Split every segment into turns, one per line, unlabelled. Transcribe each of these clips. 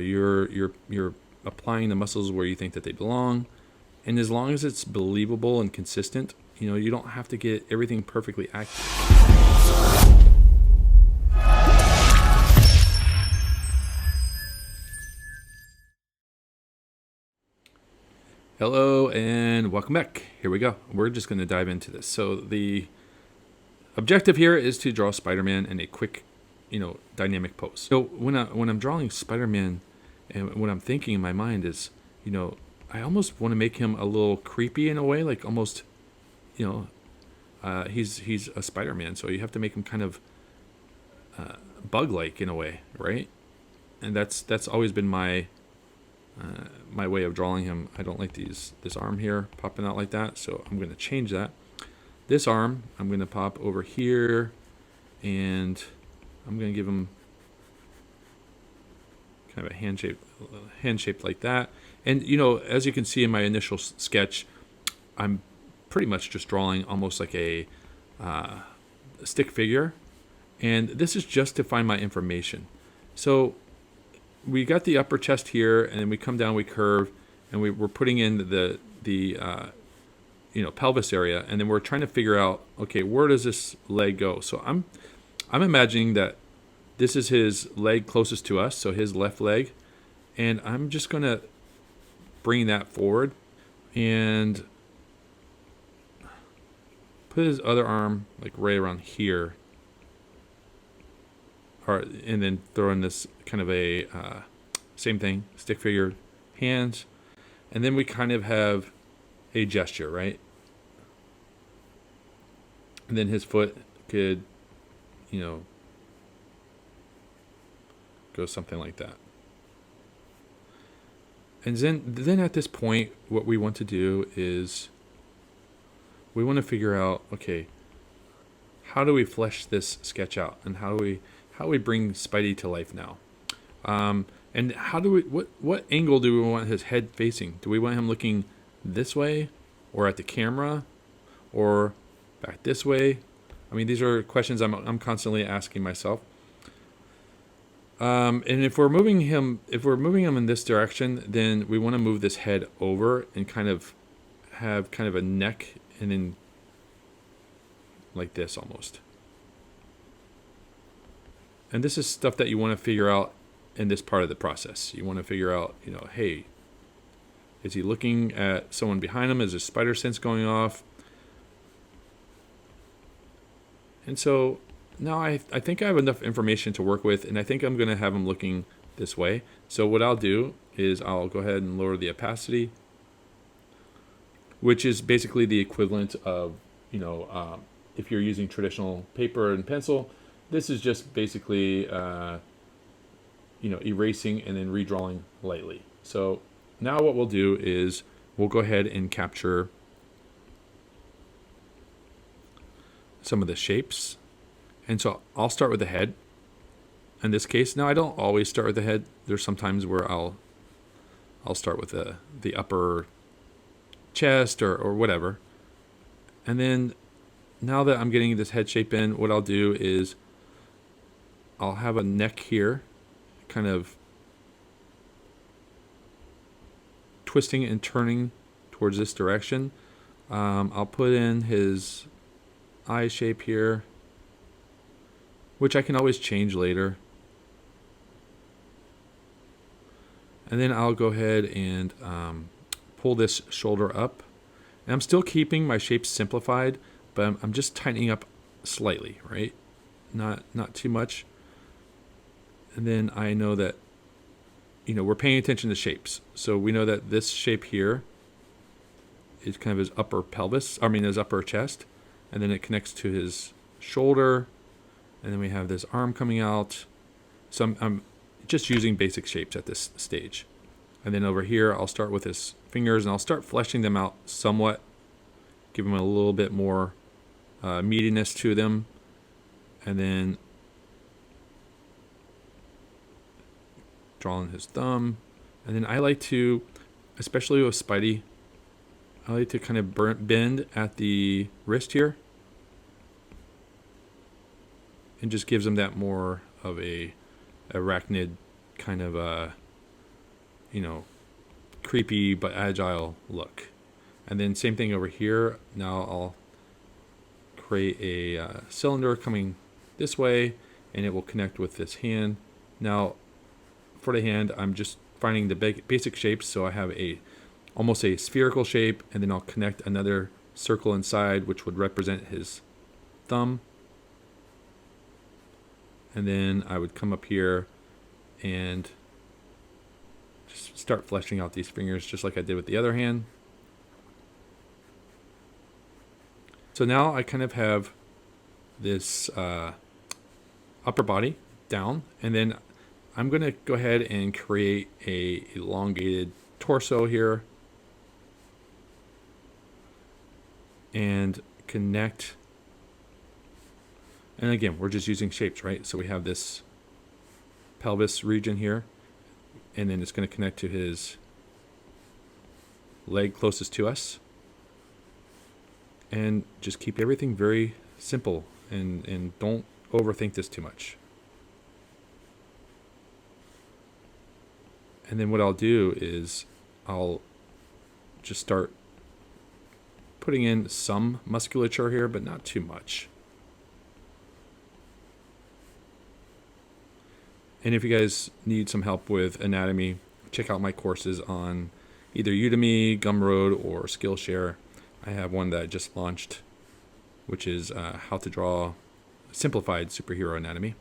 You're applying the muscles where you think that they belong, and as long as it's believable and consistent, you don't have to get everything perfectly accurate. Hello and welcome back. Here we go. We're just going to dive into this. So the objective here is to draw Spider-Man in a quick, dynamic pose. So when I'm drawing Spider-Man, and what I'm thinking in my mind is, I almost want to make him a little creepy in a way, like almost, he's a Spider-Man, so you have to make him kind of bug-like in a way, right? And that's always been my way of drawing him. I don't like this arm here popping out like that, so I'm going to change that. This arm, I'm going to pop over here, and I'm going to give him kind of a hand shaped like that. And as you can see in my initial sketch, I'm pretty much just drawing almost like a stick figure, and this is just to find my information. So we got the upper chest here, and then we come down, we curve, and we're putting in the pelvis area, and then we're trying to figure out, okay, where does this leg go? So I'm imagining that this is his leg closest to us, so his left leg, and I'm just going to bring that forward and put his other arm like right around here, and then throw in this kind of a same thing, stick figure, hands, and then we kind of have a gesture, right? And then his foot could, go something like that. And then at this point, what we want to do is we want to figure out, okay, how do we flesh this sketch out, and how do we bring Spidey to life now? And how do we what angle do we want his head facing? Do we want him looking this way, or at the camera, or back this way? I mean, these are questions I'm constantly asking myself. And if we're moving him in this direction, then we want to move this head over and kind of have kind of a neck, and then like this almost. And this is stuff that you want to figure out in this part of the process. You want to figure out, hey, is he looking at someone behind him? Is his spider sense going off? And so now I think I have enough information to work with, and I think I'm going to have him looking this way. So what I'll do is I'll go ahead and lower the opacity, which is basically the equivalent of, if you're using traditional paper and pencil, this is just basically, erasing and then redrawing lightly. So now what we'll do is we'll go ahead and capture some of the shapes. And so I'll start with the head in this case. Now I don't always start with the head. There's sometimes where I'll start with the upper chest or whatever. And then now that I'm getting this head shape in, what I'll do is I'll have a neck here, kind of twisting and turning towards this direction. I'll put in his eye shape here, which I can always change later. And then I'll go ahead and pull this shoulder up. And I'm still keeping my shapes simplified, but I'm just tightening up slightly, right? Not too much. And then I know that, we're paying attention to shapes. So we know that this shape here is kind of his his upper chest. And then it connects to his shoulder. And then we have this arm coming out. So I'm just using basic shapes at this stage. And then over here, I'll start with his fingers, and I'll start fleshing them out somewhat, give them a little bit more meatiness to them. And then drawing his thumb. And then I like to, especially with Spidey, I like to kind of bend at the wrist here. And just gives him that more of a arachnid kind of you know, creepy but agile look. And then same thing over here. Now I'll create a cylinder coming this way, and it will connect with this hand. Now for the hand, I'm just finding the basic shapes. So I have almost a spherical shape, and then I'll connect another circle inside, which would represent his thumb. And then I would come up here and just start fleshing out these fingers just like I did with the other hand. So now I kind of have this upper body down, and then I'm going to go ahead and create a elongated torso here and connect. And again, we're just using shapes, right? So we have this pelvis region here, and then it's going to connect to his leg closest to us. And just keep everything very simple, and don't overthink this too much. And then what I'll do is I'll just start putting in some musculature here, but not too much. And if you guys need some help with anatomy, check out my courses on either Udemy, Gumroad, or Skillshare. I have one that I just launched, which is how to draw simplified superhero anatomy.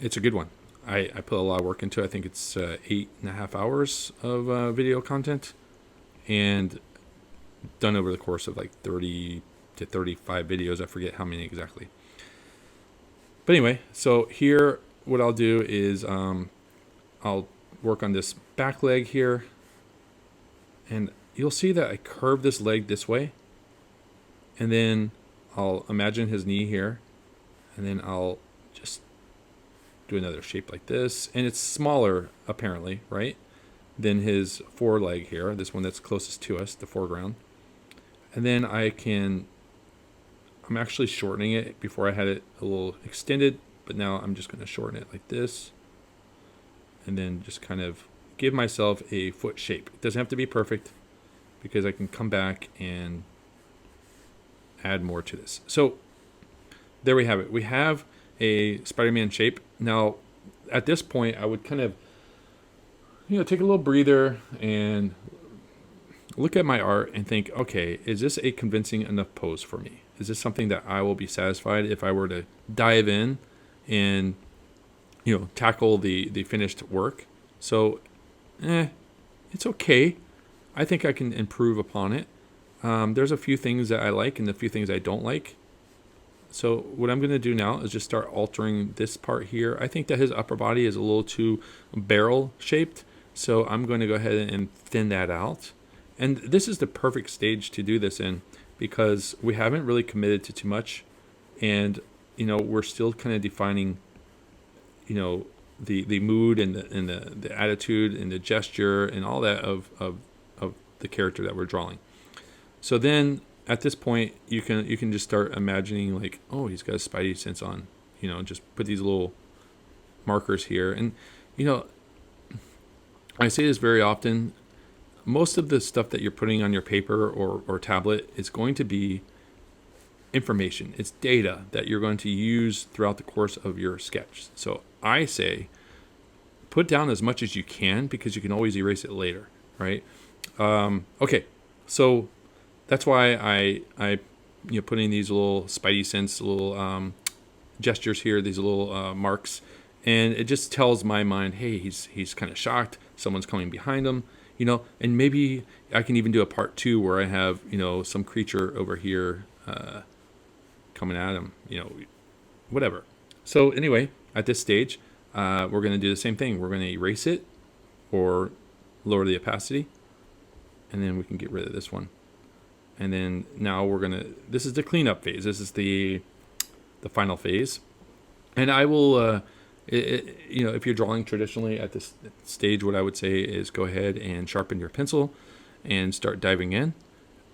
It's a good one. I put a lot of work into it. I think it's 8.5 hours of video content, and done over the course of like 30 to 35 videos. I forget how many exactly. But anyway, so here what I'll do is I'll work on this back leg here, and you'll see that I curve this leg this way, and then I'll imagine his knee here, and then I'll just do another shape like this, and it's smaller apparently, right, than his foreleg here, this one that's closest to us, the foreground. And then I'm actually shortening it. Before I had it a little extended, but now I'm just going to shorten it like this, and then just kind of give myself a foot shape. It doesn't have to be perfect, because I can come back and add more to this. So there we have it. We have a Spider-Man shape. Now at this point I would kind of take a little breather and look at my art and think, okay, is this a convincing enough pose for me? Is this something that I will be satisfied if I were to dive in and tackle the finished work? So it's okay. I think I can improve upon it. There's a few things that I like and a few things I don't like. So what I'm going to do now is just start altering this part here. I think that his upper body is a little too barrel shaped, so I'm going to go ahead and thin that out. And this is the perfect stage to do this in, because we haven't really committed to too much, and we're still kind of defining the mood and the attitude and the gesture and all that of the character that we're drawing. So then at this point you can just start imagining like, oh, he's got a spidey sense on, just put these little markers here. And I say this very often, most of the stuff that you're putting on your paper or tablet is going to be information. It's data that you're going to use throughout the course of your sketch. So I say put down as much as you can, because you can always erase it later, right? Okay, so that's why I putting these little spidey sense, little gestures here, these little marks, and it just tells my mind, hey, he's kind of shocked. Someone's coming behind him, and maybe I can even do a part 2 where I have some creature over here coming at him, whatever. So anyway, at this stage, we're going to do the same thing. We're going to erase it or lower the opacity, and then we can get rid of this one. And then now this is the cleanup phase. This is the final phase. And I will, if you're drawing traditionally at this stage, what I would say is go ahead and sharpen your pencil and start diving in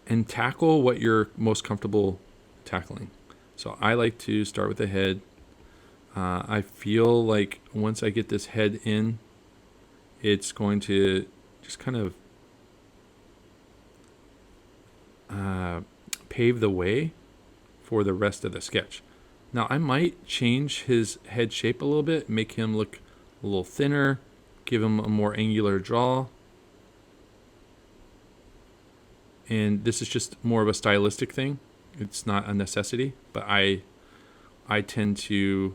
and tackle what you're most comfortable tackling. So I like to start with the head. I feel like once I get this head in, it's going to just kind of pave the way for the rest of the sketch. Now I might change his head shape a little bit, make him look a little thinner, give him a more angular jaw. And this is just more of a stylistic thing. It's not a necessity, but I tend to,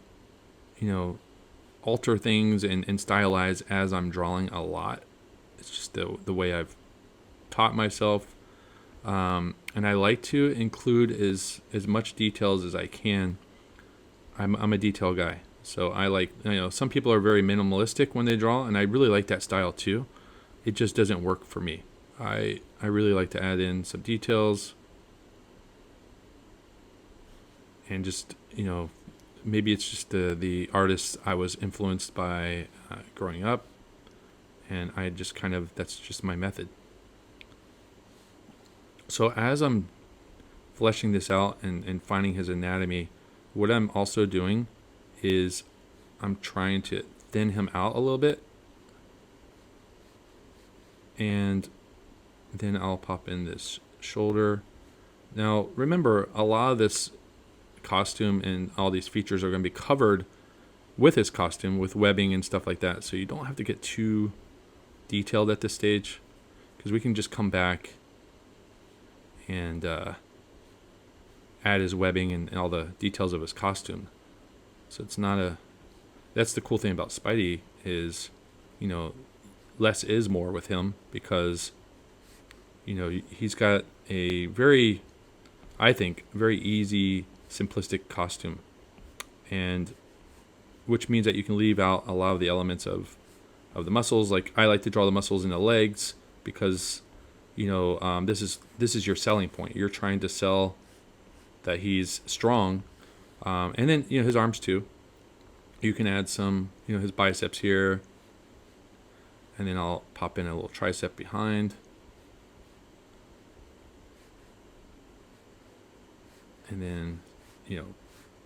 alter things and stylize as I'm drawing a lot. It's just the way I've taught myself. And I like to include as much details as I can. I'm a detail guy. So I like, some people are very minimalistic when they draw, and I really like that style too. It just doesn't work for me. I really like to add in some details and just, maybe it's just the artists I was influenced by growing up, and I just that's just my method. So as I'm fleshing this out and finding his anatomy, what I'm also doing is I'm trying to thin him out a little bit, and then I'll pop in this shoulder. Now remember, a lot of this costume and all these features are going to be covered with his costume with webbing and stuff like that, so you don't have to get too detailed at this stage, because we can just come back and add his webbing and all the details of his costume. So it's not that's the cool thing about Spidey is, less is more with him, because he's got a very, I think, very easy, simplistic costume, and which means that you can leave out a lot of the elements of the muscles. Like I like to draw the muscles in the legs because this is your selling point. You're trying to sell that he's strong, and then his arms too. You can add some his biceps here, and then I'll pop in a little tricep behind. And then,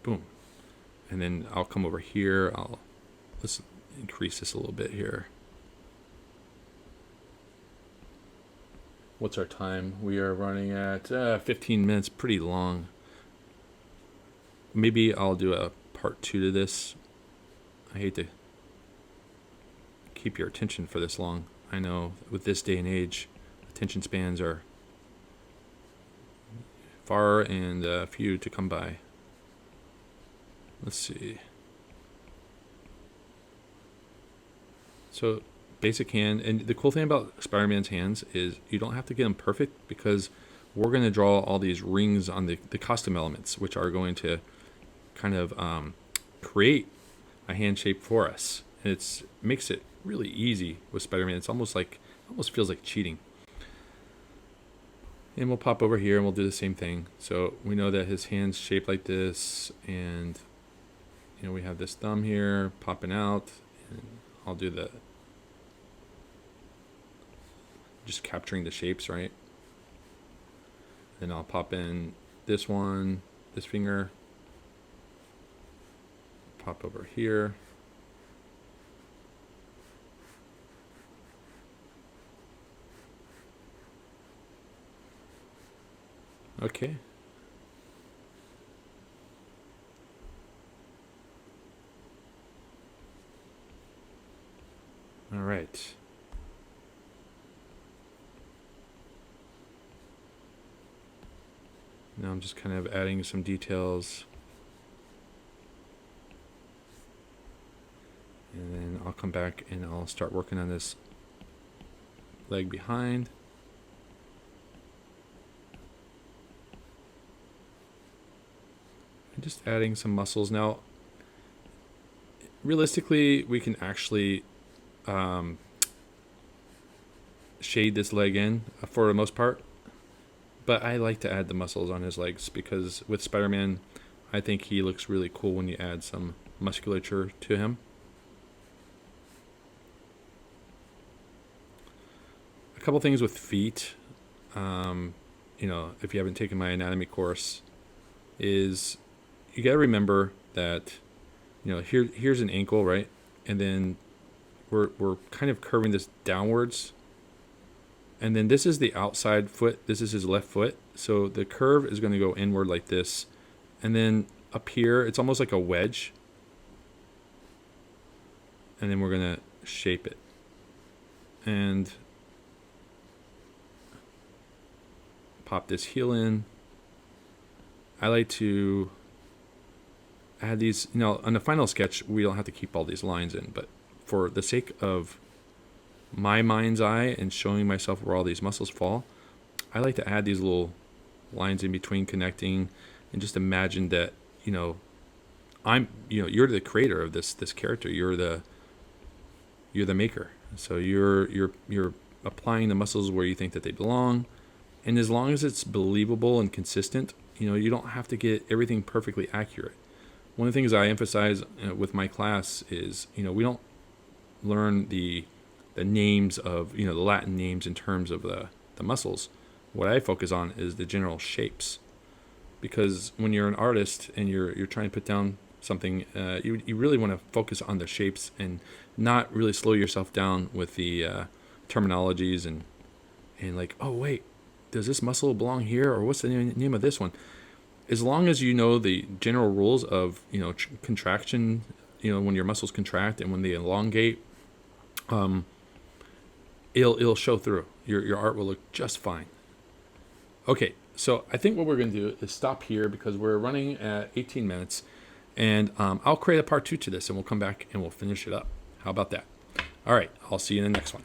boom. And then I'll come over here. Let's increase this a little bit here. What's our time? We are running at 15 minutes, pretty long. Maybe I'll do a part 2 to this. I hate to keep your attention for this long. I know with this day and age, attention spans are far and few to come by. Let's see. So basic hand, and the cool thing about Spider-Man's hands is you don't have to get them perfect, because we're going to draw all these rings on the costume elements, which are going to kind of create a hand shape for us. And it makes it really easy with Spider-Man. It's almost feels like cheating. And we'll pop over here and we'll do the same thing. So we know that his hand's shaped like this, and we have this thumb here popping out, and I'll do just capturing the shapes, right? Then I'll pop in this one, this finger, pop over here. Okay. All right. Now I'm just kind of adding some details. And then I'll come back and I'll start working on this leg behind. And just adding some muscles. Now, realistically, we can actually shade this leg in for the most part. But I like to add the muscles on his legs, because with Spider-Man, I think he looks really cool when you add some musculature to him. A couple things with feet, if you haven't taken my anatomy course, is you got to remember that, here's an ankle, right? And then we're kind of curving this downwards. And then this is the outside foot. This is his left foot. So the curve is going to go inward like this. And then up here, it's almost like a wedge. And then we're going to shape it. And pop this heel in. I like to add these, on the final sketch, we don't have to keep all these lines in, but for the sake of my mind's eye and showing myself where all these muscles fall, I like to add these little lines in between connecting, and just imagine that, you're the creator of this character. You're the maker. So you're applying the muscles where you think that they belong. And as long as it's believable and consistent, you don't have to get everything perfectly accurate. One of the things I emphasize with my class is, we don't learn the names of, the Latin names in terms of the muscles. What I focus on is the general shapes. Because when you're an artist and you're trying to put down something, you really want to focus on the shapes and not really slow yourself down with the terminologies and like, oh, wait, does this muscle belong here, or what's the name of this one? As long as you know the general rules of contraction, when your muscles contract and when they elongate, it'll show through. Your art will look just fine. Okay, so I think what we're going to do is stop here because we're running at 18 minutes, and I'll create a part 2 to this, and we'll come back and we'll finish it up. How about that? All right, I'll see you in the next one.